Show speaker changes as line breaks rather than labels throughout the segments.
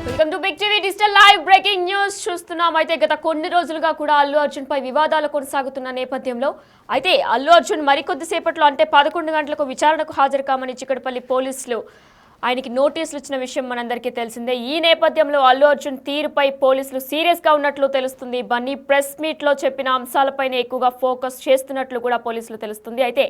Welcome to big TV digital live breaking news చూస్తున్నాం. అయితే గత కొన్ని రోజులుగా కూడా అల్లు అర్జున్ పై వివాదాలు కొనసాగుతున్న నేపథ్యంలో అయితే అల్లు అర్జున్ మరికొద్ది సేపట్లో అంటే 11 గంటలకు విచారణకు హాజరు కామని చిక్కడపల్లి పోలీసులు ఆయనకి నోటీసులు ఇచ్చిన విషయం మనందరికీ తెలిసిందే. ఈ నేపథ్యంలో అల్లు అర్జున్ తీరుపై పోలీసులు సీరియస్ గా ఉన్నట్లు తెలుస్తుంది. బన్నీ ప్రెస్ మీట్ లో చెప్పిన అంశాలపైనే ఎక్కువగా ఫోకస్ చేస్తున్నట్లు కూడా పోలీసులు తెలుస్తుంది. అయితే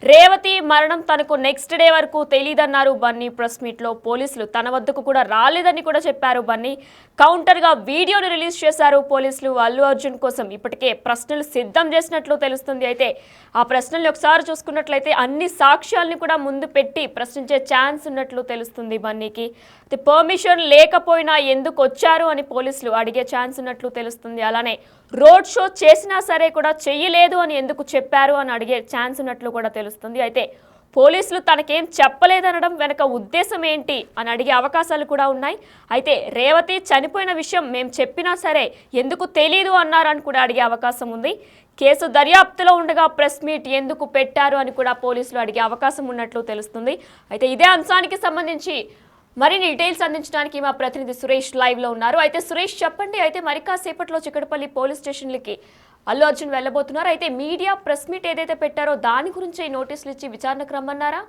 రేవతి మరణం తనకు నెక్స్ట్ డే వరకు తెలియదన్నారు బన్నీ. ప్రెస్ మీట్ లో పోలీసులు తన వద్దకు కూడా రాలేదని కూడా చెప్పారు బన్నీ. కౌంటర్ గా వీడియోను రిలీజ్ చేశారు పోలీసులు. అల్లు అర్జున్ కోసం ఇప్పటికే ప్రశ్నలు సిద్ధం చేసినట్లు తెలుస్తుంది. అయితే ఆ ప్రశ్నల్ని ఒకసారి చూసుకున్నట్లయితే అన్ని సాక్ష్యాలను కూడా ముందు పెట్టి ప్రశ్నించే ఛాన్స్ ఉన్నట్లు తెలుస్తుంది బన్నీకి. పర్మిషన్ లేకపోయినా ఎందుకు వచ్చారు అని పోలీసులు అడిగే ఛాన్స్ ఉన్నట్లు తెలుస్తుంది. అలానే రోడ్ షో చేసినా సరే కూడా చెయ్యలేదు అని ఎందుకు చెప్పారు అని అడిగే ఛాన్స్ ఉన్నట్లు కూడా తెలుస్తుంది. అయితే పోలీసులు తనకేం చెప్పలేదనడం వెనక ఉద్దేశం ఏంటి అని అడిగే అవకాశాలు కూడా ఉన్నాయి. అయితే రేవతి చనిపోయిన విషయం మేము చెప్పినా సరే ఎందుకు తెలీదు అన్నారని కూడా అడిగే అవకాశం ఉంది. కేసు దర్యాప్తులో ఉండగా ప్రెస్ మీట్ ఎందుకు పెట్టారు అని కూడా పోలీసులు అడిగే అవకాశం ఉన్నట్లు తెలుస్తుంది. అయితే ఇదే అంశానికి సంబంధించి మరిన్ని డీటెయిల్స్ అందించడానికి మా ప్రతినిధి సురేష్ లైవ్ లో ఉన్నారు. అయితే సురేష్ చెప్పండి, అయితే మరి కాసేపట్లో చిక్కడపల్లి పోలీస్ స్టేషన్లకి అల్లు అర్జున్ వెళ్ళబోతున్నారు. అయితే మీడియా ప్రెస్ మీట్ ఏదైతే పెట్టారో దాని గురించి నోటీసులు ఇచ్చి విచారణకు రమ్మన్నారా?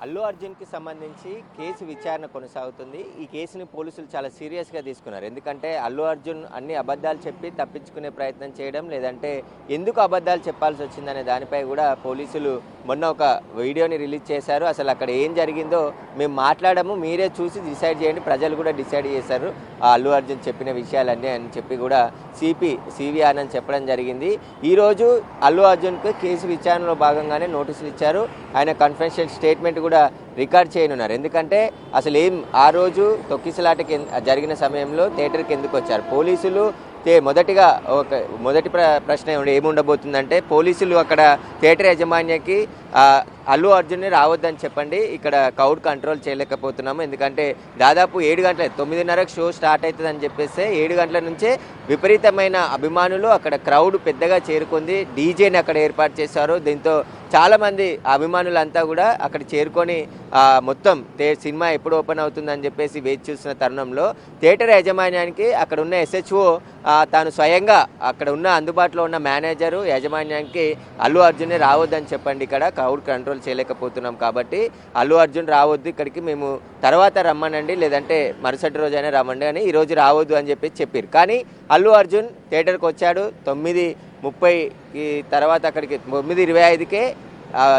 అల్లు అర్జున్కి సంబంధించి కేసు విచారణ కొనసాగుతుంది. ఈ కేసుని పోలీసులు చాలా సీరియస్గా తీసుకున్నారు. ఎందుకంటే అల్లు అర్జున్ అన్ని అబద్ధాలు చెప్పి తప్పించుకునే ప్రయత్నం చేయడం, లేదంటే ఎందుకు అబద్ధాలు చెప్పాల్సి వచ్చిందనే దానిపై కూడా పోలీసులు మొన్న ఒక వీడియోని రిలీజ్ చేశారు. అసలు అక్కడ ఏం జరిగిందో మేము మాట్లాడము, మీరే చూసి డిసైడ్ చేయండి, ప్రజలు కూడా డిసైడ్ చేశారు ఆ అల్లు అర్జున్ చెప్పిన విషయాలన్నీ అని చెప్పి కూడా సివి ఆనంద్ చెప్పడం జరిగింది. ఈరోజు అల్లు అర్జున్కు కేసు విచారణలో భాగంగానే నోటీసులు ఇచ్చారు. ఆయన కన్ఫెషన్ స్టేట్మెంట్ కూడా రికార్డ్ చేయనున్నారు. ఎందుకంటే అసలు ఆ రోజు తొక్కిసలాటకి జరిగిన సమయంలో థియేటర్కి ఎందుకు వచ్చారు పోలీసులు? మొదటి ప్రశ్న ఏముండబోతుందంటే, పోలీసులు అక్కడ థియేటర్ యాజమాన్యకి అల్లు అర్జున్ని రావద్దని చెప్పండి, ఇక్కడ క్రౌడ్ కంట్రోల్ చేయలేకపోతున్నాము. ఎందుకంటే దాదాపు 7 గంటల 9:30కు షో స్టార్ట్ అవుతుందని చెప్పేస్తే 7 గంటల నుంచే విపరీతమైన అభిమానులు అక్కడ క్రౌడ్ పెద్దగా చేరుకుంది. డీజేని అక్కడ ఏర్పాటు చేశారు. దీంతో చాలామంది అభిమానులంతా కూడా అక్కడ చేరుకొని మొత్తం సినిమా ఎప్పుడు ఓపెన్ అవుతుందని చెప్పేసి వేచి చూస్తున్న తరుణంలో థియేటర్ యాజమాన్యానికి అక్కడ ఉన్న SHO తాను స్వయంగా అక్కడ ఉన్న అందుబాటులో ఉన్న మేనేజరు యాజమాన్యానికి అల్లు అర్జున్ని రావద్దని చెప్పండి, ఇక్కడ క్రౌడ్ కంట్రోల్ చేయలేకపోతున్నాం కాబట్టి అల్లు అర్జున్ రావద్దు, ఇక్కడికి మేము తర్వాత రమ్మనండి, లేదంటే మరుసటి రోజైనా రమ్మండి అని ఈరోజు రావద్దు అని చెప్పారు. కానీ అల్లు అర్జున్ థియేటర్కి వచ్చాడు. 9:30 తర్వాత అక్కడికి 9:25కే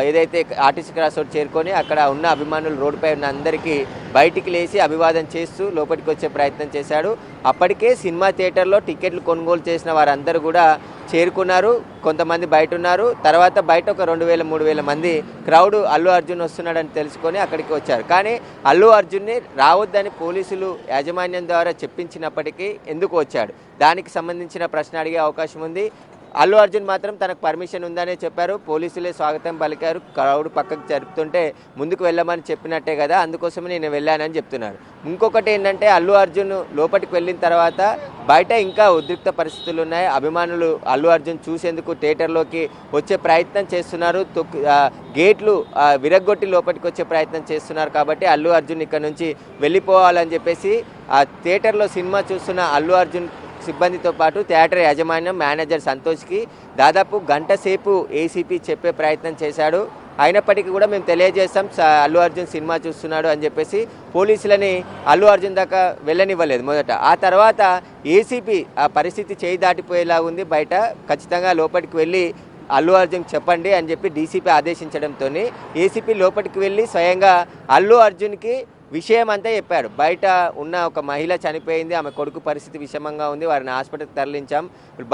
ఏదైతే ఆర్టీసీ క్రాస్ రోడ్ చేరుకొని అక్కడ ఉన్న అభిమానులు రోడ్డుపై ఉన్న అందరికీ బయటికి లేచి అభివాదం చేస్తూ లోపలికి వచ్చే ప్రయత్నం చేశాడు. అప్పటికే సినిమా థియేటర్లో టికెట్లు కొనుగోలు చేసిన వారందరూ కూడా చేరుకున్నారు. కొంతమంది బయట ఉన్నారు. తర్వాత బయట ఒక 2,000-3,000 మంది క్రౌడ్ అల్లు అర్జున్ వస్తున్నాడని తెలుసుకొని అక్కడికి వచ్చారు. కానీ అల్లు అర్జున్ని రావద్దని పోలీసులు యాజమాన్యం ద్వారా చెప్పించినప్పటికీ ఎందుకు వచ్చాడు, దానికి సంబంధించిన ప్రశ్న అడిగే అవకాశం ఉంది. అల్లు అర్జున్ మాత్రం తనకు పర్మిషన్ ఉందనే చెప్పారు. పోలీసులే స్వాగతం పలికారు. క్రౌడ్ పక్కకు జరుపుతుంటే ముందుకు వెళ్ళమని చెప్పినట్టే కదా, అందుకోసమే నేను వెళ్ళానని చెప్తున్నారు. ఇంకొకటి ఏంటంటే, అల్లు అర్జున్ లోపలికి వెళ్ళిన తర్వాత బయట ఇంకా ఉద్రిక్త పరిస్థితులు ఉన్నాయి. అభిమానులు అల్లు అర్జున్ చూసేందుకు థియేటర్లోకి వచ్చే ప్రయత్నం చేస్తున్నారు. గేట్లు విరగ్గొట్టి లోపలికి వచ్చే ప్రయత్నం చేస్తున్నారు. కాబట్టి అల్లు అర్జున్ ఇక్కడ నుంచి వెళ్ళిపోవాలని చెప్పేసి ఆ థియేటర్లో సినిమా చూస్తున్న అల్లు అర్జున్ సిబ్బందితో పాటు థియేటర్ యాజమాన్యం మేనేజర్ సంతోష్కి దాదాపు గంట సేపు ఏసీపీ చెప్పే ప్రయత్నం చేశాడు. అయినప్పటికీ కూడా మేము తెలియజేస్తాం అల్లు అర్జున్ సినిమా చూస్తున్నాడు అని చెప్పేసి పోలీసులని అల్లు అర్జున్ దాకా వెళ్ళనివ్వలేదు మొదట. ఆ తర్వాత ఏసీపీ ఆ పరిస్థితి చేయి దాటిపోయేలా ఉంది, బయట ఖచ్చితంగా లోపలికి వెళ్ళి అల్లు అర్జున్ చెప్పండి అని చెప్పి డీసీపీ ఆదేశించడంతో ఏసీపీ లోపలికి వెళ్ళి స్వయంగా అల్లు అర్జున్కి విషయం అంతా చెప్పారు. బయట ఉన్న ఒక మహిళ చనిపోయింది, ఆమె కొడుకు పరిస్థితి విషమంగా ఉంది, వారిని హాస్పిటల్కి తరలించాం,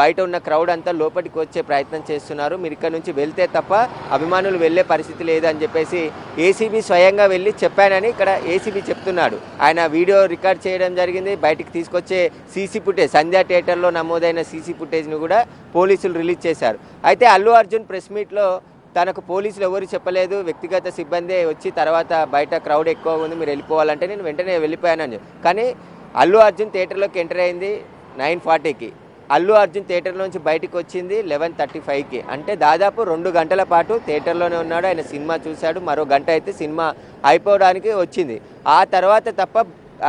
బయట ఉన్న క్రౌడ్ అంతా లోపలికి వచ్చే ప్రయత్నం చేస్తున్నారు, మీరు ఇక్కడ నుంచి వెళ్తే తప్ప అభిమానులు వెళ్ళే పరిస్థితి లేదు అని చెప్పేసి ఏసీబీ స్వయంగా వెళ్ళి చెప్పానని ఇక్కడ ఏసీబీ చెప్తున్నాడు. ఆయన వీడియో రికార్డ్ చేయడం జరిగింది. బయటికి తీసుకొచ్చే సీసీ ఫుటేజ్, సంధ్యా థియేటర్లో నమోదైన సీసీ ఫుటేజ్ను కూడా పోలీసులు రిలీజ్ చేశారు. అయితే అల్లు అర్జున్ ప్రెస్ మీట్లో తనకు పోలీసులు ఎవరు చెప్పలేదు, వ్యక్తిగత సిబ్బంది వచ్చి తర్వాత బయట క్రౌడ్ ఎక్కువ ఉంది మీరు వెళ్ళిపోవాలంటే నేను వెంటనే వెళ్ళిపోయానని. కానీ అల్లు అర్జున్ థియేటర్లోకి ఎంటర్ అయింది 9:40కి. అల్లు అర్జున్ థియేటర్ నుంచి బయటకు వచ్చింది 11:35కి. అంటే దాదాపు 2 గంటల పాటు థియేటర్లోనే ఉన్నాడు. ఆయన సినిమా చూశాడు. మరో గంట అయితే సినిమా అయిపోవడానికి వచ్చింది. ఆ తర్వాత తప్ప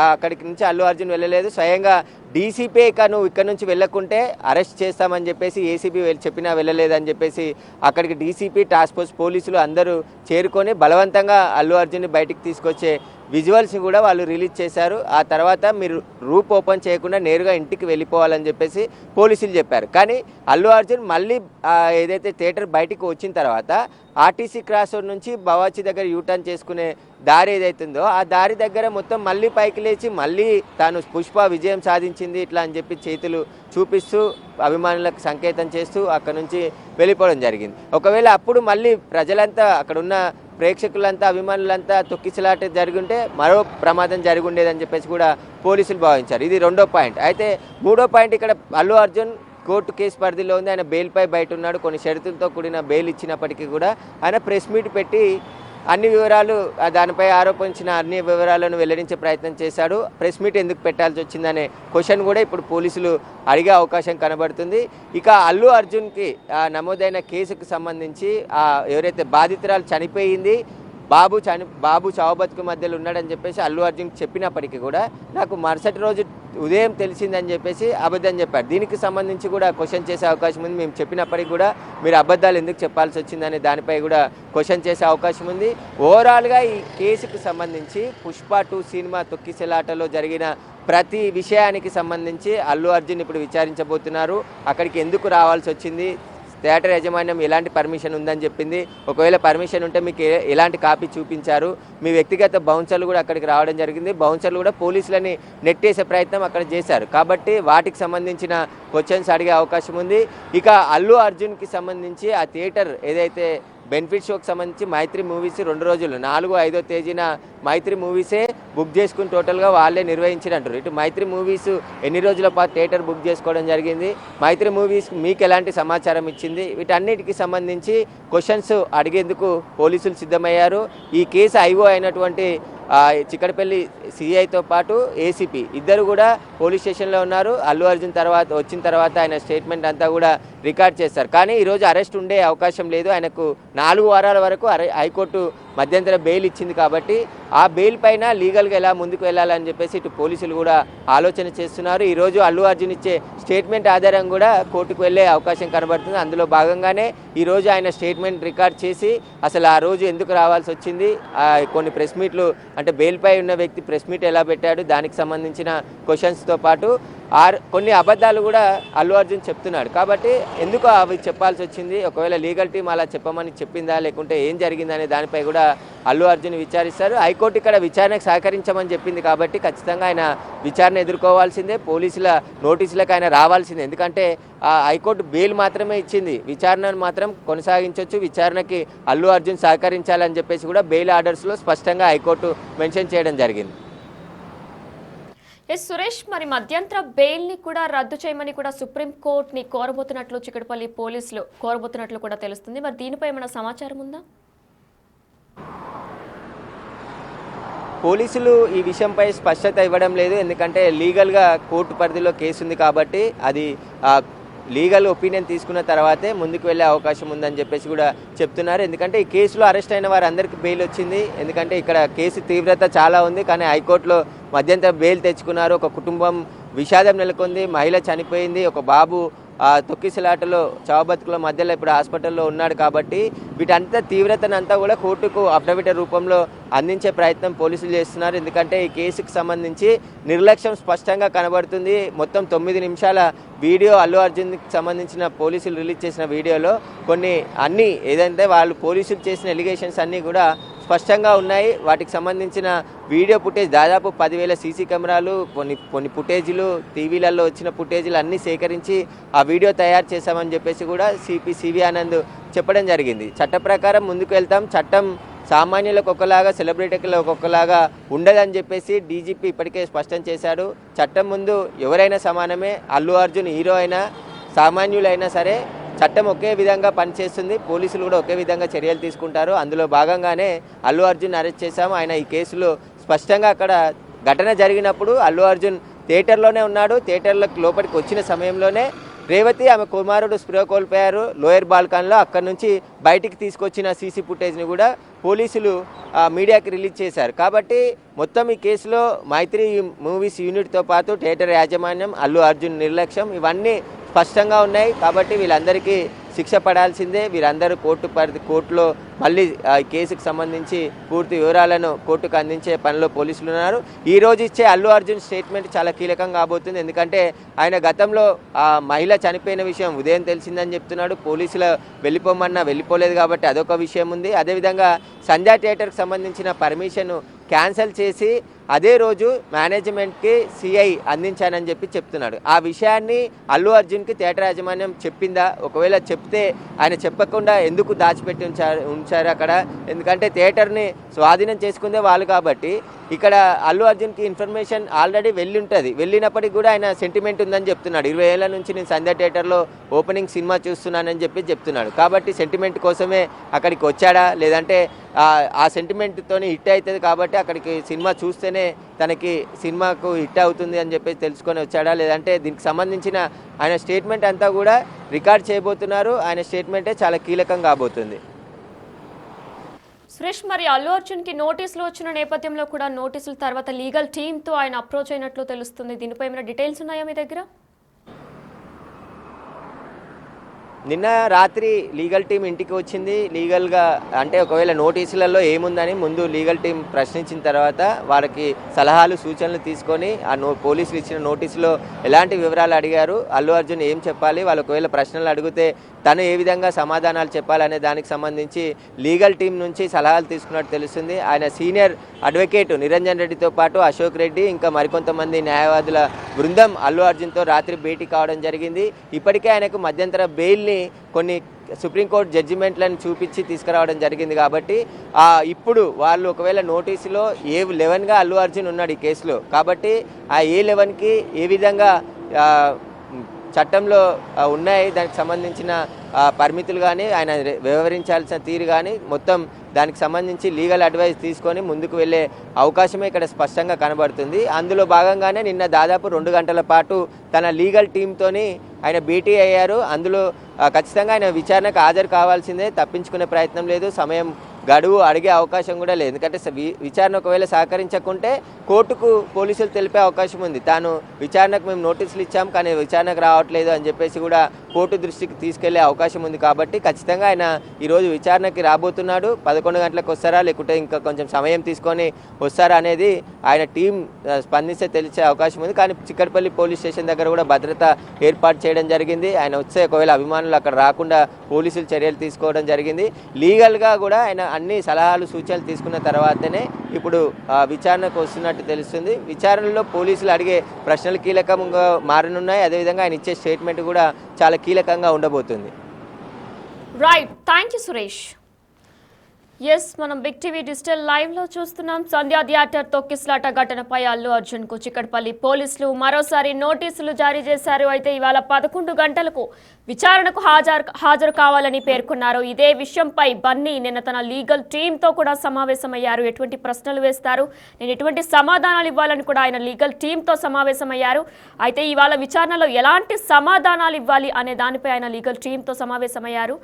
అక్కడికి నుంచి అల్లు అర్జున్ వెళ్ళలేదు. స్వయంగా డీసీపీ నువ్వు ఇక్కడ నుంచి వెళ్ళకుంటే అరెస్ట్ చేస్తామని చెప్పేసి ఏసీబీ చెప్పినా వెళ్ళలేదని చెప్పేసి అక్కడికి డీసీపీ టాస్క్ ఫోర్స్ పోలీసులు అందరూ చేరుకొని బలవంతంగా అల్లు అర్జున్ని బయటికి తీసుకొచ్చే విజువల్స్ని కూడా వాళ్ళు రిలీజ్ చేశారు. ఆ తర్వాత మీరు రూప్ ఓపెన్ చేయకుండా నేరుగా ఇంటికి వెళ్ళిపోవాలని చెప్పేసి పోలీసులు చెప్పారు. కానీ అల్లు అర్జున్ మళ్ళీ ఏదైతే థియేటర్ బయటికి వచ్చిన తర్వాత ఆర్టీసీ క్రాస్ రోడ్ నుంచి బవాచి దగ్గర యూటర్న్ చేసుకునే దారి ఏదైతుందో ఆ దారి దగ్గర మొత్తం మళ్ళీ పైకి లేచి మళ్ళీ తాను పుష్ప విజయం సాధించింది ఇట్లా అని చెప్పి చేతులు చూపిస్తూ అభిమానులకు సంకేతం చేస్తూ అక్కడ నుంచి వెళ్ళిపోవడం జరిగింది. ఒకవేళ అప్పుడు మళ్ళీ ప్రజలంతా అక్కడున్న ప్రేక్షకులంతా అభిమానులంతా తొక్కిసలాట జరుగుంటే మరో ప్రమాదం జరిగి ఉండేదని చెప్పేసి కూడా పోలీసులు భావించారు. ఇది రెండో పాయింట్. అయితే మూడో పాయింట్, ఇక్కడ అల్లు అర్జున్ కోర్టు కేసు పరిధిలో ఉంది. ఆయన బెయిల్పై బయట ఉన్నాడు. కొన్ని షరతులతో కూడిన బెయిల్ ఇచ్చినప్పటికీ కూడా ఆయన ప్రెస్ మీట్ పెట్టి అన్ని వివరాలు, దానిపై ఆరోపించిన అన్ని వివరాలను వెల్లడించే ప్రయత్నం చేశాడు. ప్రెస్ మీట్ ఎందుకు పెట్టాల్సి వచ్చిందనే క్వశ్చన్ కూడా ఇప్పుడు పోలీసులు అడిగే అవకాశం కనబడుతుంది. ఇక అల్లు అర్జున్కి నమోదైన కేసుకు సంబంధించి ఎవరైతే బాధితురాలు చనిపోయింది, బాబు చావుబతుకు మధ్యలో ఉన్నాడని చెప్పేసి అల్లు అర్జున్ చెప్పినప్పటికీ కూడా నాకు మరుసటి రోజు ఉదయం తెలిసిందని చెప్పేసి అబద్ధం చెప్పారు. దీనికి సంబంధించి కూడా క్వశ్చన్ చేసే అవకాశం ఉంది. మేము చెప్పినప్పటికీ కూడా మీరు అబద్ధాలు ఎందుకు చెప్పాల్సి వచ్చిందనే దానిపై కూడా క్వశ్చన్ చేసే అవకాశం ఉంది. ఓవరాల్గా ఈ కేసుకు సంబంధించి పుష్ప 2 సినిమా తొక్కిసలాటలో జరిగిన ప్రతి విషయానికి సంబంధించి అల్లు అర్జున్ ఇప్పుడు విచారించబోతున్నారు. అక్కడికి ఎందుకు రావాల్సి వచ్చింది, థియేటర్ యాజమాన్యం ఎలాంటి పర్మిషన్ ఉందని చెప్పింది, ఒకవేళ పర్మిషన్ ఉంటే మీకు ఎలాంటి కాపీ చూపించారు, మీ వ్యక్తిగత బౌన్సర్లు కూడా అక్కడికి రావడం జరిగింది. బౌన్సర్లు కూడా పోలీసులని నెట్టేసే ప్రయత్నం అక్కడ చేశారు. కాబట్టి వాటికి సంబంధించిన క్వశ్చన్స్ అడిగే అవకాశం ఉంది. ఇక అల్లు అర్జున్కి సంబంధించి ఆ థియేటర్ ఏదైతే బెనిఫిట్ షోకి సంబంధించి మైత్రి మూవీస్ 2 రోజులు 4, 5వ తేదీన మైత్రి మూవీసే బుక్ చేసుకుని టోటల్గా వాళ్ళే నిర్వహించినట్టు. ఇటు మైత్రి మూవీస్ ఎన్ని రోజుల పాటు థియేటర్ బుక్ చేసుకోవడం జరిగింది, మైత్రి మూవీస్ మీకు ఎలాంటి సమాచారం ఇచ్చింది, వీటన్నిటికి సంబంధించి క్వశ్చన్స్ అడిగేందుకు పోలీసులు సిద్ధమయ్యారు. ఈ కేసు ఐఓ అయినటువంటి చిక్కడపల్లి సిఐతో పాటు ఏసీపీ ఇద్దరు కూడా పోలీస్ స్టేషన్లో ఉన్నారు. అల్లు అర్జున్ వచ్చిన తర్వాత ఆయన స్టేట్మెంట్ అంతా కూడా రికార్డ్ చేస్తారు. కానీ ఈరోజు అరెస్ట్ ఉండే అవకాశం లేదు. ఆయనకు 4 వారాల వరకు హైకోర్టు మధ్యంతర బెయిల్ ఇచ్చింది. కాబట్టి ఆ బెయిల్ పైన లీగల్గా ఎలా ముందుకు వెళ్ళాలని చెప్పేసి ఇటు పోలీసులు కూడా ఆలోచన చేస్తున్నారు. ఈరోజు అల్లు అర్జున్ ఇచ్చే స్టేట్మెంట్ ఆధారంగా కూడా కోర్టుకు వెళ్ళే అవకాశం కనబడుతుంది. అందులో భాగంగానే ఈరోజు ఆయన స్టేట్మెంట్ రికార్డ్ చేసి అసలు ఆ రోజు ఎందుకు రావాల్సి వచ్చింది, కొన్ని ప్రెస్ మీట్లు అంటే బెయిల్పై ఉన్న వ్యక్తి ప్రెస్ మీట్ ఎలా పెట్టాడు, దానికి సంబంధించిన క్వశ్చన్స్తో పాటు కొన్ని అబద్ధాలు కూడా అల్లు అర్జున్ చెప్తున్నాడు. కాబట్టి ఎందుకు అవి చెప్పాల్సి వచ్చింది, ఒకవేళ లీగల్ టీం అలా చెప్పమని చెప్పిందా లేకుంటే ఏం జరిగిందనే దానిపై కూడా అల్లు అర్జున్ విచారిస్తారు. హైకోర్టు ఇక్కడ విచారణకు సహకరించమని చెప్పింది కాబట్టి ఖచ్చితంగా ఆయన విచారణ ఎదుర్కోవాల్సిందే, పోలీసుల నోటీసులకు ఆయన రావాల్సిందే. ఎందుకంటే హైకోర్టు బెయిల్ మాత్రమే ఇచ్చింది, విచారణను మాత్రం కొనసాగించవచ్చు, విచారణకి అల్లు అర్జున్ సహకరించాలని చెప్పేసి కూడా బెయిల్ ఆర్డర్స్లో స్పష్టంగా హైకోర్టు మెన్షన్ చేయడం జరిగింది.
సురేష్, మరి మధ్యంతర బెయిల్ని కూడా రద్దు చేయమని కూడా సుప్రీంకోర్టుని కోరబోతున్నట్లు చిక్కడపల్లి పోలీసులు కోరబోతున్నట్లు కూడా తెలుస్తుంది. మరి దీనిపై ఏమైనా సమాచారం ఉందా?
పోలీసులు ఈ విషయంపై స్పష్టత ఇవ్వడం లేదు. ఎందుకంటే లీగల్గా కోర్టు పరిధిలో కేసు ఉంది కాబట్టి అది లీగల్ ఒపీనియన్ తీసుకున్న తర్వాతే ముందుకు వెళ్ళే అవకాశం ఉందని చెప్పేసి కూడా చెప్తున్నారు. ఎందుకంటే ఈ కేసులో అరెస్ట్ అయిన వారందరికీ బెయిల్ వచ్చింది. ఎందుకంటే ఇక్కడ కేసు తీవ్రత చాలా ఉంది. కానీ హైకోర్టులో మధ్యంతర బెయిల్ తెచ్చుకున్నారు. ఒక కుటుంబం విషాదం నెలకొంది, మహిళ చనిపోయింది, ఒక బాబు తొక్కిసలాటలో చావబతుకుల మధ్యలో ఇప్పుడు హాస్పిటల్లో ఉన్నాడు. కాబట్టి వీటంతా తీవ్రతనంతా కూడా కోర్టుకు అఫిడవిట్ రూపంలో అందించే ప్రయత్నం పోలీసులు చేస్తున్నారు. ఎందుకంటే ఈ కేసుకు సంబంధించి నిర్లక్ష్యం స్పష్టంగా కనబడుతుంది. మొత్తం 9 నిమిషాల వీడియో అల్లు అర్జున్కి సంబంధించిన పోలీసులు రిలీజ్ చేసిన వీడియోలో అన్ని ఏదంటే వాళ్ళు పోలీసులు చేసిన ఎలిగేషన్స్ అన్నీ కూడా స్పష్టంగా ఉన్నాయి. వాటికి సంబంధించిన వీడియో ఫుటేజ్ దాదాపు 10,000 సీసీ కెమెరాలు, కొన్ని ఫుటేజీలు, టీవీలలో వచ్చిన ఫుటేజీలు అన్నీ సేకరించి ఆ వీడియో తయారు చేశామని చెప్పేసి కూడా సివి ఆనంద్ చెప్పడం జరిగింది. చట్ట ప్రకారం ముందుకు వెళ్తాం, చట్టం సామాన్యులకు ఒకలాగా సెలబ్రిటీలకు ఒక్కొక్కలాగా ఉండదని చెప్పేసి డీజీపీ ఇప్పటికే స్పష్టం చేశాడు. చట్టం ముందు ఎవరైనా సమానమే, అల్లు అర్జున్ హీరో అయినా సామాన్యులైనా సరే చట్టం ఒకే విధంగా పనిచేస్తుంది, పోలీసులు కూడా ఒకే విధంగా చర్యలు తీసుకుంటారు. అందులో భాగంగానే అల్లు అర్జున్ అరెస్ట్ చేశాము. ఆయన ఈ కేసులో స్పష్టంగా అక్కడ ఘటన జరిగినప్పుడు అల్లు అర్జున్ థియేటర్లోనే ఉన్నాడు. థియేటర్లోకి లోపలికి వచ్చిన సమయంలోనే రేవతి ఆమె కుమారుడు స్పృహ కోల్పోయారు లోయర్ బాల్కన్లో. అక్కడి నుంచి బయటికి తీసుకొచ్చిన సీసీ ఫుటేజ్ని కూడా పోలీసులు మీడియాకి రిలీజ్ చేశారు. కాబట్టి మొత్తం ఈ కేసులో మైత్రి మూవీస్ యూనిట్తో పాటు థియేటర్ యాజమాన్యం, అల్లు అర్జున్ నిర్లక్ష్యం ఇవన్నీ స్పష్టంగా ఉన్నాయి. కాబట్టి వీళ్ళందరికీ శిక్ష పడాల్సిందే. వీరందరూ కోర్టులో మళ్ళీ ఈ కేసుకు సంబంధించి పూర్తి వివరాలను కోర్టుకు అందించే పనిలో పోలీసులు ఉన్నారు. ఈ రోజు ఇచ్చే అల్లు అర్జున్ స్టేట్మెంట్ చాలా కీలకం కాబోతుంది. ఎందుకంటే ఆయన గతంలో ఆ మహిళ చనిపోయిన విషయం ఉదయం తెలిసిందని చెప్తున్నాడు. పోలీసులు వెళ్ళిపోమన్నా వెళ్ళిపోలేదు కాబట్టి అదొక విషయం ఉంది. అదేవిధంగా సంధ్యా థియేటర్కి సంబంధించిన పర్మిషన్ క్యాన్సిల్ చేసి అదే రోజు మేనేజ్మెంట్కి సిఐ అందించానని చెప్తున్నాడు. ఆ విషయాన్ని అల్లు అర్జున్కి థియేటర్ యాజమాన్యం చెప్పిందా? ఒకవేళ చెప్తే ఆయన చెప్పకుండా ఎందుకు దాచిపెట్టి ఉంచారు అక్కడ? ఎందుకంటే థియేటర్ని స్వాధీనం చేసుకుందే వాళ్ళు కాబట్టి ఇక్కడ అల్లు అర్జున్కి ఇన్ఫర్మేషన్ ఆల్రెడీ వెళ్ళి ఉంటుంది. వెళ్ళినప్పటికీ కూడా ఆయన సెంటిమెంట్ ఉందని చెప్తున్నాడు. 20 ఏళ్ల నుంచి నేను సంధ్యా థియేటర్లో ఓపెనింగ్ సినిమా చూస్తున్నానని చెప్తున్నాడు. కాబట్టి సెంటిమెంట్ కోసమే అక్కడికి వచ్చాడా, లేదంటే ఆ సెంటిమెంట్తో హిట్ అవుతుంది కాబట్టి అక్కడికి సినిమా చూస్తేనే తనకి సినిమాకు హిట్ అవుతుంది అని తెలుసుకొని వచ్చాడా, లేదంటే దీనికి సంబంధించిన ఆయన స్టేట్మెంట్ అంతా కూడా రికార్డ్ చేయబోతున్నారు. ఆయన స్టేట్మెంటే చాలా కీలకం కాబోతుంది.
సురేష్, మరి అల్లు అర్జున్కి నోటీసులు వచ్చిన నేపథ్యంలో కూడా నోటీసుల తర్వాత లీగల్ టీమ్తో ఆయన అప్రోచ్ అయినట్లు తెలుస్తుంది. దీనిపై ఏమైనా డీటెయిల్స్ ఉన్నాయా మీ దగ్గర?
నిన్న రాత్రి లీగల్ టీం ఇంటికి వచ్చింది. లీగల్గా అంటే ఒకవేళ నోటీసులలో ఏముందని ముందు లీగల్ టీం ప్రశ్నించిన తర్వాత వారికి సలహాలు సూచనలు తీసుకొని పోలీసులు ఇచ్చిన నోటీసులో ఎలాంటి వివరాలు అడిగారు, అల్లు అర్జున్ ఏం చెప్పాలి, వాళ్ళు ఒకవేళ ప్రశ్నలు అడిగితే తను ఏ విధంగా సమాధానాలు చెప్పాలనే దానికి సంబంధించి లీగల్ టీం నుంచి సలహాలు తీసుకున్నట్టు తెలుస్తుంది. ఆయన సీనియర్ అడ్వకేట్ నిరంజన్ రెడ్డితో పాటు అశోక్ రెడ్డి ఇంకా మరికొంతమంది న్యాయవాదుల బృందం అల్లు అర్జున్తో రాత్రి భేటీ కావడం జరిగింది. ఇప్పటికే ఆయనకు మధ్యంతర బెయిల్ని కొన్ని సుప్రీంకోర్టు జడ్జిమెంట్లను చూపించి తీసుకురావడం జరిగింది. కాబట్టి ఇప్పుడు వాళ్ళు ఒకవేళ నోటీసులో A11గా అల్లు అర్జున్ ఉన్నాడు ఈ కేసులో. కాబట్టి ఆ A11కి ఏ విధంగా చట్టంలో ఉన్నాయి దానికి సంబంధించిన పరిమితులు కానీ ఆయన వ్యవహరించాల్సిన తీరు కానీ మొత్తం దానికి సంబంధించి లీగల్ అడ్వైస్ తీసుకొని ముందుకు వెళ్ళే అవకాశమే ఇక్కడ స్పష్టంగా కనబడుతుంది. అందులో భాగంగానే నిన్న దాదాపు 2 గంటల పాటు తన లీగల్ టీంతోని ఆయన భేటీ అయ్యారు. అందులో ఖచ్చితంగా ఆయన విచారణకు హాజరు కావాల్సిందే, తప్పించుకునే ప్రయత్నం లేదు. సమయం గడువు అడిగే అవకాశం కూడా లేదు. ఎందుకంటే విచారణ ఒకవేళ సహకరించకుంటే కోర్టుకు పోలీసులు తెలిపే అవకాశం ఉంది. తాను విచారణకు మేము నోటీసులు ఇచ్చాం కానీ విచారణకు రావట్లేదు అని కూడా కోర్టు దృష్టికి తీసుకెళ్లే అవకాశం ఉంది. కాబట్టి ఖచ్చితంగా ఆయన ఈరోజు విచారణకి రాబోతున్నాడు. 11 గంటలకు వస్తారా లేకుంటే ఇంకా కొంచెం సమయం తీసుకొని వస్తారా అనేది ఆయన టీం స్పందిస్తే తెలిసే అవకాశం ఉంది. కానీ చిక్కడపల్లి పోలీస్ స్టేషన్ దగ్గర కూడా భద్రత ఏర్పాటు చేయడం జరిగింది. ఆయన వచ్చే ఒకవేళ అభిమానులు అక్కడ రాకుండా పోలీసులు చర్యలు తీసుకోవడం జరిగింది. లీగల్గా కూడా ఆయన అన్ని సలహాలు సూచనలు తీసుకున్న తర్వాతనే ఇప్పుడు విచారణకు వస్తున్నట్టు తెలుస్తుంది. విచారణలో పోలీసులు అడిగే ప్రశ్నలు కీలకంగా మారనున్నాయి. అదేవిధంగా ఆయన ఇచ్చే స్టేట్మెంట్ కూడా చాలా కీలకంగా ఉండబోతుంది.
Right, thank you Suresh. Yes, మనం బిగ్ టీవీ డిజిటల్ లైవ్ లో చూస్తున్నాం. సంధ్యా థియేటర్ తొక్కిసలాట ఘటనపై అల్లు అర్జున్ కు చిక్కడపల్లి పోలీసులు మరోసారి నోటీసులు జారీ చేశారు. అయితే ఇవాళ 11 గంటలకు విచారణకు హాజరు కావాలని పేర్కొన్నారు. ఇదే విషయంపై బన్నీ నిన్న తన లీగల్ టీంతో కూడా సమావేశమయ్యారు. ఎటువంటి ప్రశ్నలు వేస్తారు, నేను ఎటువంటి సమాధానాలు ఇవ్వాలని కూడా ఆయన లీగల్ టీంతో సమావేశమయ్యారు. అయితే ఇవాళ విచారణలో ఎలాంటి సమాధానాలు ఇవ్వాలి అనే దానిపై ఆయన లీగల్ టీంతో సమావేశమయ్యారు.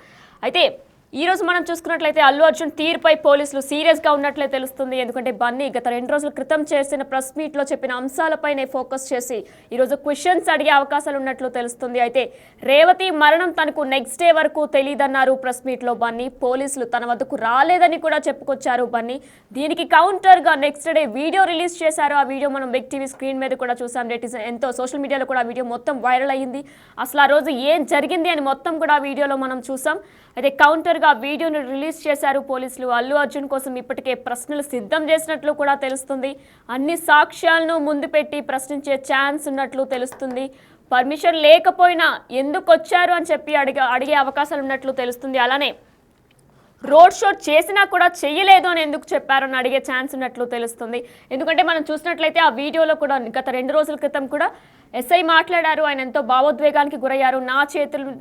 అయితే ఈ రోజు మనం చూసుకున్నట్లయితే అల్లు అర్జున్ తీరుపై పోలీసులు సీరియస్గా ఉన్నట్లే తెలుస్తుంది. ఎందుకంటే బన్నీ గత 2 రోజుల క్రితం చేసిన ప్రెస్ మీట్లో చెప్పిన అంశాలపైనే ఫోకస్ చేసి ఈరోజు క్వశ్చన్స్ అడిగే అవకాశాలు ఉన్నట్లు తెలుస్తుంది. అయితే రేవతి మరణం తనకు నెక్స్ట్ డే వరకు తెలియదన్నారు ప్రెస్ మీట్లో బన్నీ. పోలీసులు తన వద్దకు రాలేదని కూడా చెప్పుకొచ్చారు బన్నీ. దీనికి కౌంటర్గా నెక్స్ట్ డే వీడియో రిలీజ్ చేశారు. ఆ వీడియో మనం బిగ్ టీవీ స్క్రీన్ మీద కూడా చూసాం. ఎంతో సోషల్ మీడియాలో కూడా ఆ వీడియో మొత్తం వైరల్ అయ్యింది. అసలు ఆ రోజు ఏం జరిగింది అని మొత్తం కూడా ఆ వీడియోలో మనం చూసాం. అయితే కౌంటర్గా వీడియోను రిలీజ్ చేశారు పోలీసులు. అల్లు అర్జున్ కోసం ఇప్పటికే ప్రశ్నలు సిద్ధం చేసినట్లు కూడా తెలుస్తుంది. అన్ని సాక్ష్యాలను ముందు పెట్టి ప్రశ్నించే ఛాన్స్ ఉన్నట్లు తెలుస్తుంది. పర్మిషన్ లేకపోయినా ఎందుకు వచ్చారు అని చెప్పి అడిగే అవకాశాలు ఉన్నట్లు తెలుస్తుంది. అలానే రోడ్ షో చేసినా కూడా చెయ్యలేదు అని ఎందుకు చెప్పారని అడిగే ఛాన్స్ ఉన్నట్లు తెలుస్తుంది. ఎందుకంటే మనం చూసినట్లయితే ఆ వీడియోలో కూడా గత 2 రోజుల క్రితం కూడా ఎస్ఐ మాట్లాడారు. ఆయన ఎంతో భావోద్వేగానికి గురయ్యారు.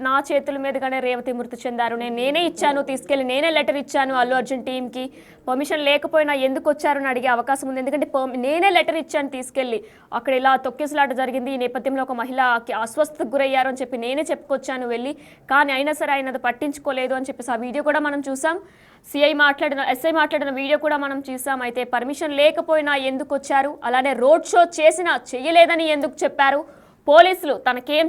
నా చేతుల మీదుగానే రేవతి మృతి చెందారు. నేనే ఇచ్చాను, తీసుకెళ్లి నేనే లెటర్ ఇచ్చాను అల్లు అర్జున్ టీంకి. పర్మిషన్ లేకపోయినా ఎందుకు వచ్చారని అడిగే అవకాశం ఉంది. ఎందుకంటే నేనే లెటర్ ఇచ్చాను తీసుకెళ్లి. అక్కడ ఇలా తొక్కిసలాట జరిగింది. ఈ నేపథ్యంలో ఒక మహిళ అస్వస్థతకు గురయ్యారు అని చెప్పి నేనే చెప్పుకొచ్చాను వెళ్ళి. కానీ అయినా సరే ఆయన అది పట్టించుకోలేదు అని చెప్పేసి ఆ వీడియో కూడా మనం చూసాం. ఎస్ఐ మాట్లాడిన వీడియో కూడా మనం చూసాం. అయితే పర్మిషన్ లేకపోయినా ఎందుకు వచ్చారు, అలానే రోడ్ షో చేసినా చెయ్యలేదని ఎందుకు చెప్పారు, పోలీసులు తనకేం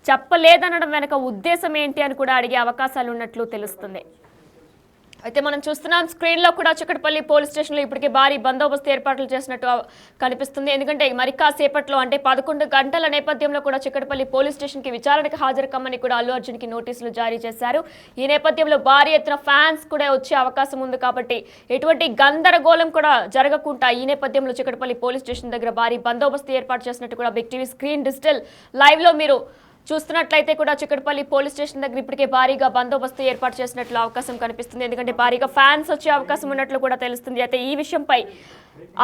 చెప్పలేదనడం వెనక ఉద్దేశం ఏంటి అని కూడా అడిగే అవకాశాలు ఉన్నట్లు తెలుస్తుంది. అయితే మనం చూస్తున్నాం స్క్రీన్లో కూడా చిక్కడపల్లి పోలీస్ స్టేషన్లో ఇప్పటికే భారీ బందోబస్తు ఏర్పాట్లు చేసినట్టు కనిపిస్తుంది. ఎందుకంటే మరి కాసేపట్లో అంటే 11 గంటల నేపథ్యంలో కూడా చిక్కడపల్లి పోలీస్ స్టేషన్కి విచారణకు హాజరు కమ్మని కూడా అల్లు అర్జున్కి నోటీసులు జారీ చేశారు. ఈ నేపథ్యంలో భారీ ఎత్తున ఫ్యాన్స్ కూడా వచ్చే అవకాశం ఉంది కాబట్టి ఎటువంటి గందరగోళం కూడా జరగకుండా ఈ నేపథ్యంలో చిక్కడపల్లి పోలీస్ స్టేషన్ దగ్గర భారీ బందోబస్తు ఏర్పాటు చేసినట్టు కూడా బిగ్ టీవీ స్క్రీన్ డిజిటల్ లైవ్లో మీరు చూస్తున్నట్లయితే కూడా చిక్కడపల్లి పోలీస్ స్టేషన్ దగ్గర ఇప్పటికే భారీగా బందోబస్తు ఏర్పాటు చేసినట్లు అవకాశం కనిపిస్తుంది. ఎందుకంటే భారీగా ఫ్యాన్స్ వచ్చే అవకాశం ఉన్నట్లు కూడా తెలుస్తుంది. అయితే ఈ విషయంపై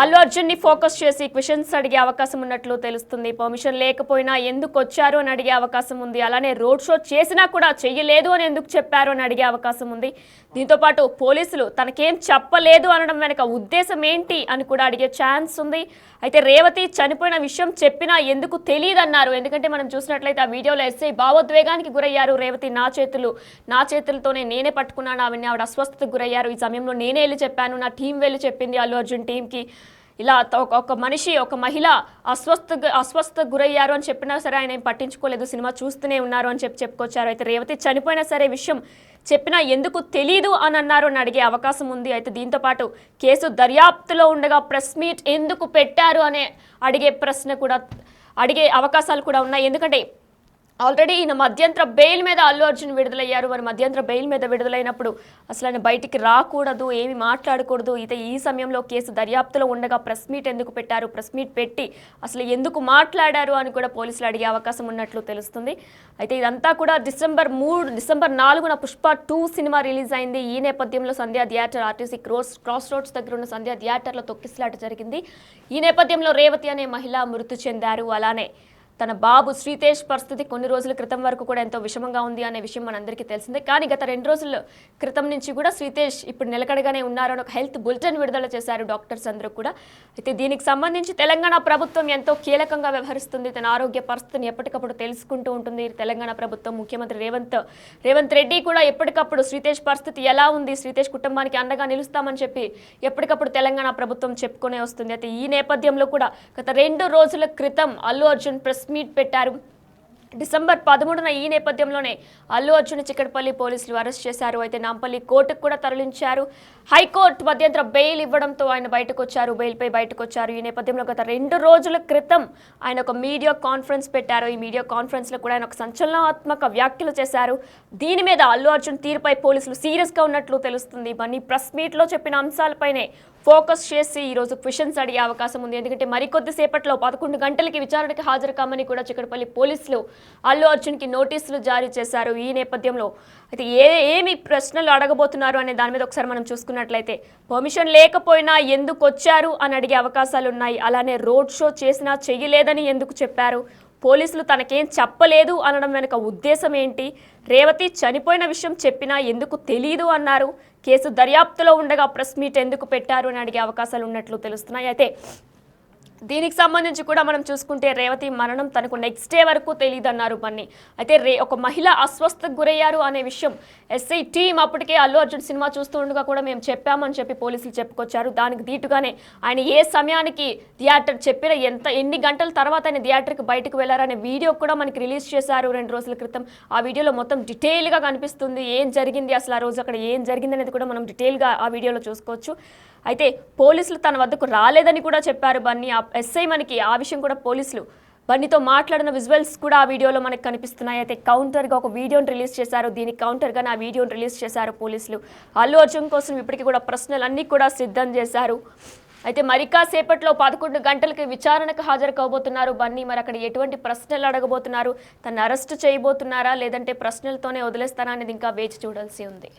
అల్లు అర్జున్ ని ఫోకస్ చేసి క్వశ్చన్స్ అడిగే అవకాశం ఉన్నట్లు తెలుస్తుంది. పర్మిషన్ లేకపోయినా ఎందుకు వచ్చారు అని అడిగే అవకాశం ఉంది. అలానే రోడ్ షో చేసినా కూడా చెయ్యలేదు అని ఎందుకు చెప్పారు అని అడిగే అవకాశం ఉంది. దీంతో పాటు పోలీసులు తనకేం చెప్పలేదు అనడం వెనక ఉద్దేశం ఏంటి అని కూడా అడిగే ఛాన్స్ ఉంది. అయితే రేవతి చనిపోయిన విషయం చెప్పినా ఎందుకు తెలియదన్నారు. ఎందుకంటే మనం చూసినట్లయితే ఆ వీడియోలో ఎస్ఐ భావోద్వేగానికి గురయ్యారు. రేవతి నా చేతులతోనే నేనే పట్టుకున్నాను ఆవిడని, ఆవిడ అస్వస్థతకు గురయ్యారు. ఈ సమయంలో నేనే వెళ్ళి చెప్పాను, నా టీం వెళ్ళి చెప్పింది అల్లు అర్జున్ టీంకి. ఇలా ఒక మహిళ అస్వస్థ గురయ్యారు అని చెప్పినా సరే ఆయన ఏం పట్టించుకోలేదు, సినిమా చూస్తూనే ఉన్నారు అని చెప్పుకొచ్చారు. అయితే రేవతి చనిపోయినా సరే విషయం చెప్పినా ఎందుకు తెలీదు అని అన్నారు అని అడిగే అవకాశం ఉంది. అయితే దీంతో పాటు కేసు దర్యాప్తులో ఉండగా ప్రెస్ మీట్ ఎందుకు పెట్టారు అనే అడిగే అవకాశాలు కూడా ఉన్నాయి. ఎందుకంటే ఆల్రెడీ ఈయన మధ్యంతర బెయిల్ మీద అల్లు అర్జున్ విడుదలయ్యారు. మరి మధ్యంతర బెయిల్ మీద విడుదలైనప్పుడు అసలు ఆయన బయటికి రాకూడదు, ఏమి మాట్లాడకూడదు. అయితే ఈ సమయంలో కేసు దర్యాప్తులో ఉండగా ప్రెస్ మీట్ ఎందుకు పెట్టారు, ప్రెస్ మీట్ పెట్టి అసలు ఎందుకు మాట్లాడారు అని కూడా పోలీసులు అడిగే అవకాశం ఉన్నట్లు తెలుస్తుంది. అయితే ఇదంతా కూడా డిసెంబర్ 4న పుష్ప 2 సినిమా రిలీజ్ అయింది. ఈ నేపథ్యంలో సంధ్యా థియేటర్ ఆర్టీసీ క్రాస్ రోడ్స్ దగ్గర ఉన్న సంధ్యా థియేటర్లో తొక్కిసలాట జరిగింది. ఈ నేపథ్యంలో రేవతి అనే మహిళ మృతి చెందారు. అలానే తన బాబు శ్రీతేజ్ పరిస్థితి కొన్ని రోజుల క్రితం వరకు కూడా ఎంతో విషమంగా ఉంది అనే విషయం మనందరికీ తెలిసిందే. కానీ గత 2 రోజుల క్రితం నుంచి కూడా శ్రీతేజ్ ఇప్పుడు నిలకడగానే ఉన్నారు అని ఒక హెల్త్ బులెటిన్ విడుదల చేశారు డాక్టర్స్ అందరూ కూడా. అయితే దీనికి సంబంధించి తెలంగాణ ప్రభుత్వం ఎంతో కీలకంగా వ్యవహరిస్తుంది. తన ఆరోగ్య పరిస్థితిని ఎప్పటికప్పుడు తెలుసుకుంటూ ఉంటుంది. తెలంగాణ ప్రభుత్వం ముఖ్యమంత్రి రేవంత్ రెడ్డి కూడా ఎప్పటికప్పుడు శ్రీతేజ్ పరిస్థితి ఎలా ఉంది, శ్రీతేజ్ కుటుంబానికి అండగా నిలుస్తామని చెప్పి ఎప్పటికప్పుడు తెలంగాణ ప్రభుత్వం చెప్పుకునే వస్తుంది. అయితే ఈ నేపథ్యంలో కూడా గత 2 రోజుల క్రితం అల్లు అర్జున్ ప్రెస్ మీట్ పెట్టారు. డిసెంబర్ 13న ఈ నేపథ్యంలోనే అల్లు అర్జున్ చిక్కడపల్లి పోలీసులు అరెస్ట్ చేశారు. అయితే నాంపల్లి కోర్టుకు కూడా తరలించారు. హైకోర్టు మధ్యంతర బెయిల్ ఇవ్వడంతో ఆయన బెయిల్పై బయటకు వచ్చారు. ఈ నేపథ్యంలో గత 2 రోజుల క్రితం ఆయన ఒక మీడియా కాన్ఫరెన్స్ పెట్టారు. ఈ మీడియా కాన్ఫరెన్స్లో కూడా ఆయన ఒక సంచలనాత్మక వ్యాఖ్యలు చేశారు. దీని మీద అల్లు అర్జున్ తీరుపై పోలీసులు సీరియస్గా ఉన్నట్లు తెలుస్తుంది. ఇవన్నీ ప్రెస్ మీట్లో చెప్పిన అంశాలపైనే ఫోకస్ చేసి ఈరోజు క్వశ్చన్స్ అడిగే అవకాశం ఉంది. ఎందుకంటే మరికొద్ది సేపట్లో 11 గంటలకి విచారణకి హాజరు కామని కూడా చిక్కడపల్లి పోలీసులు అల్లు అర్జున్కి నోటీసులు జారీ చేశారు. ఈ నేపథ్యంలో అయితే ఏమి ప్రశ్నలు అడగబోతున్నారు అనే దాని మీద ఒకసారి మనం చూసుకున్నట్లయితే పర్మిషన్ లేకపోయినా ఎందుకు వచ్చారు అని అడిగే అవకాశాలు ఉన్నాయి. అలానే రోడ్ షో చేసినా చెయ్యలేదని ఎందుకు చెప్పారు, పోలీసులు తనకేం చెప్పలేదు అనడం వెనుక ఉద్దేశం ఏంటి, రేవతి చనిపోయిన విషయం చెప్పినా ఎందుకు తెలీదు అన్నారు, కేసు దర్యాప్తులో ఉండగా ప్రెస్ మీట్ ఎందుకు పెట్టారు అని అడిగే అవకాశాలు ఉన్నట్లు తెలుస్తున్నాయి. అయితే దీనికి సంబంధించి కూడా మనం చూసుకుంటే రేవతి మరణం తనకు నెక్స్ట్ డే వరకు తెలియదన్నారు బన్నీ. అయితే ఒక మహిళ అస్వస్థకు గురయ్యారు అనే విషయం ఎస్ఐ టీం అప్పటికే అల్లు అర్జున్ సినిమా చూస్తూ ఉండగా కూడా మేము చెప్పామని చెప్పి పోలీసులు చెప్పుకొచ్చారు. దానికి దీటుగానే ఆయన ఏ సమయానికి థియేటర్ చెప్పిన ఎన్ని గంటల తర్వాత ఆయన థియేటర్కి బయటకు వెళ్లారనే వీడియో కూడా మనకి రిలీజ్ చేశారు 2 రోజుల క్రితం. ఆ వీడియోలో మొత్తం డీటెయిల్గా కనిపిస్తుంది ఏం జరిగింది, అసలు ఆ రోజు అక్కడ ఏం జరిగింది అనేది కూడా మనం డీటెయిల్గా ఆ వీడియోలో చూసుకోవచ్చు. అయితే పోలీసులు తన వద్దకు రాలేదని కూడా చెప్పారు బన్నీ. ఎస్ఐ మనకి ఆ విషయం కూడా పోలీసులు బన్నీతో మాట్లాడిన విజువల్స్ కూడా ఆ వీడియోలో మనకు కనిపిస్తున్నాయి. అయితే కౌంటర్గా ఒక వీడియోని రిలీజ్ చేశారు. దీనికి కౌంటర్గా ఆ వీడియోని రిలీజ్ చేశారు పోలీసులు. అల్లు అర్జున్ కోసం ఇప్పటికీ కూడా ప్రశ్నలు అన్నీ కూడా సిద్ధం చేశారు. అయితే మరి కాసేపట్లో 11 గంటలకి విచారణకు హాజరు కాబోతున్నారు బన్నీ. మరి అక్కడ ఎటువంటి ప్రశ్నలు అడగబోతున్నారు, తను అరెస్ట్ చేయబోతున్నారా లేదంటే ప్రశ్నలతోనే వదిలేస్తారా అనేది ఇంకా వేచి చూడాల్సి ఉంది.